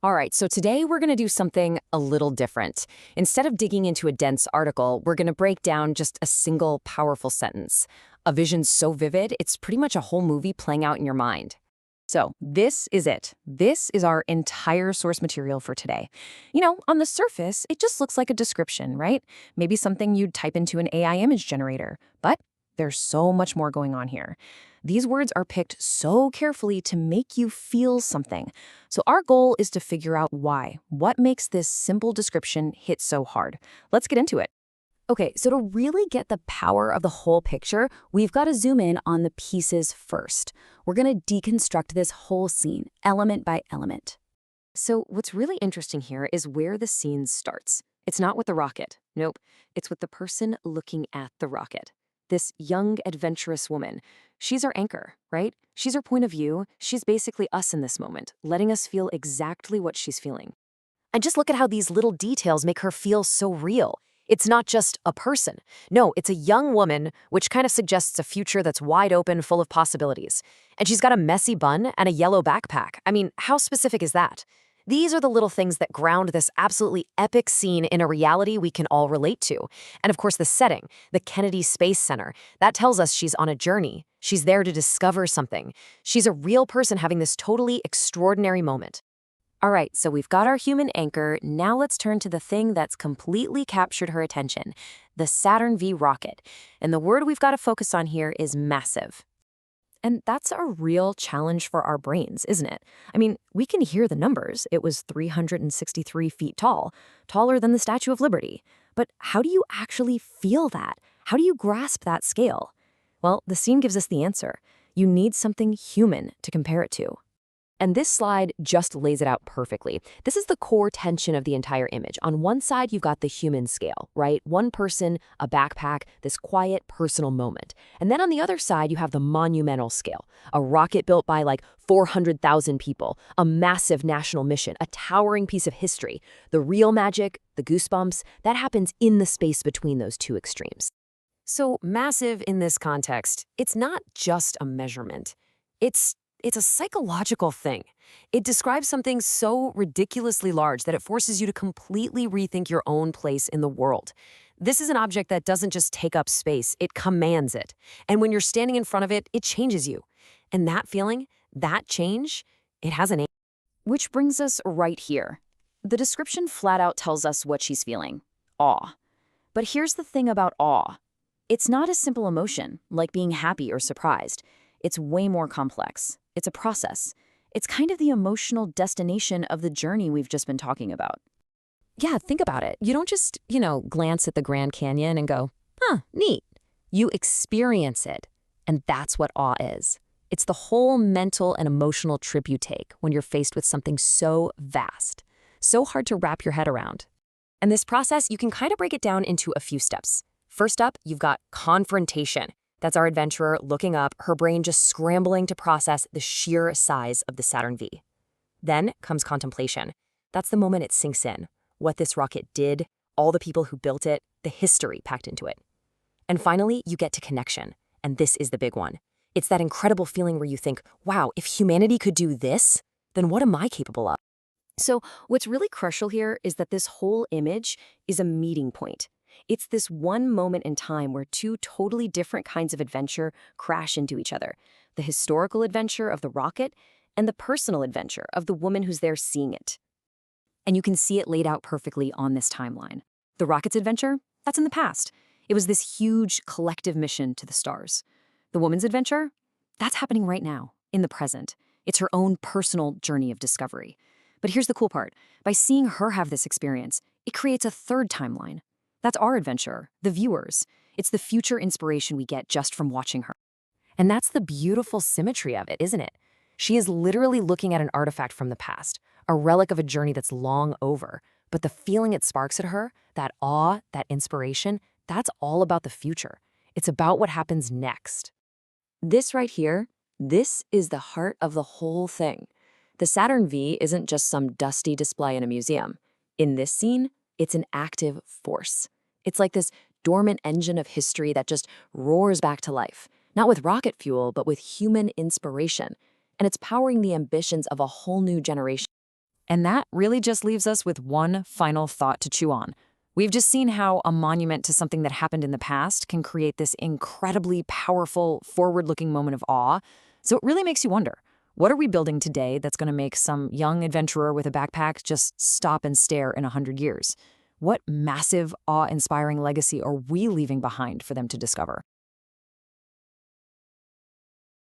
All right, so today we're going to do something a little different. Instead of digging into a dense article, we're going to break down just a single powerful sentence. A vision so vivid, it's pretty much a whole movie playing out in your mind. So this is it. This is our entire source material for today. On the surface, it just looks like a description, right? Maybe something you'd type into an AI image generator. But there's so much more going on here. These words are picked so carefully to make you feel something. So our goal is to figure out why. What makes this simple description hit so hard? Let's get into it. Okay, so to really get the power of the whole picture, we've got to zoom in on the pieces first. We're going to deconstruct this whole scene, element by element. So what's really interesting here is where the scene starts. It's not with the rocket. Nope. It's with the person looking at the rocket. This young, adventurous woman. She's our anchor, right? She's our point of view. She's basically us in this moment, letting us feel exactly what she's feeling. And just look at how these little details make her feel so real. It's not just a person. No, it's a young woman, which kind of suggests a future that's wide open, full of possibilities. And she's got a messy bun and a yellow backpack. I mean, how specific is that? These are the little things that ground this absolutely epic scene in a reality we can all relate to. And of course, the setting, the Kennedy Space Center, that tells us she's on a journey. She's there to discover something. She's a real person having this totally extraordinary moment. All right, so we've got our human anchor. Now let's turn to the thing that's completely captured her attention, the Saturn V rocket. And the word we've got to focus on here is massive. And that's a real challenge for our brains, isn't it? I mean, we can hear the numbers. It was 363 feet tall, taller than the Statue of Liberty. But how do you actually feel that? How do you grasp that scale? Well, the scene gives us the answer. You need something human to compare it to. And this slide just lays it out perfectly. This is the core tension of the entire image. On one side, you've got the human scale, right? One person, a backpack, this quiet, personal moment. And then on the other side, you have the monumental scale, a rocket built by like 400,000 people, a massive national mission, a towering piece of history. The real magic, the goosebumps, that happens in the space between those two extremes. So massive in this context, it's not just a measurement. It's a psychological thing. It describes something so ridiculously large that it forces you to completely rethink your own place in the world. This is an object that doesn't just take up space, it commands it. And when you're standing in front of it, it changes you. And that feeling, that change, it has a name. Which brings us right here. The description flat out tells us what she's feeling: awe. But here's the thing about awe. It's not a simple emotion, like being happy or surprised. It's way more complex. It's a process. It's kind of the emotional destination of the journey we've just been talking about. Yeah, think about it. You don't just, glance at the Grand Canyon and go, neat. You experience it. And that's what awe is. It's the whole mental and emotional trip you take when you're faced with something so vast, so hard to wrap your head around. And this process, you can kind of break it down into a few steps. First up, you've got confrontation. That's our adventurer looking up, her brain just scrambling to process the sheer size of the Saturn V. Then comes contemplation. That's the moment it sinks in. What this rocket did, all the people who built it, the history packed into it. And finally, you get to connection. And this is the big one. It's that incredible feeling where you think, wow, if humanity could do this, then what am I capable of? So what's really crucial here is that this whole image is a meeting point. It's this one moment in time where two totally different kinds of adventure crash into each other. The historical adventure of the rocket and the personal adventure of the woman who's there seeing it. And you can see it laid out perfectly on this timeline. The rocket's adventure, that's in the past. It was this huge collective mission to the stars. The woman's adventure, that's happening right now, in the present. It's her own personal journey of discovery. But here's the cool part. By seeing her have this experience, it creates a third timeline. That's our adventure, the viewers. It's the future inspiration we get just from watching her. And that's the beautiful symmetry of it, isn't it? She is literally looking at an artifact from the past, a relic of a journey that's long over. But the feeling it sparks at her, that awe, that inspiration, that's all about the future. It's about what happens next. This right here, this is the heart of the whole thing. The Saturn V isn't just some dusty display in a museum. In this scene, it's an active force. It's like this dormant engine of history that just roars back to life, not with rocket fuel, but with human inspiration. And it's powering the ambitions of a whole new generation. And that really just leaves us with one final thought to chew on. We've just seen how a monument to something that happened in the past can create this incredibly powerful, forward-looking moment of awe. So it really makes you wonder, what are we building today that's going to make some young adventurer with a backpack just stop and stare in 100 years? What massive, awe-inspiring legacy are we leaving behind for them to discover?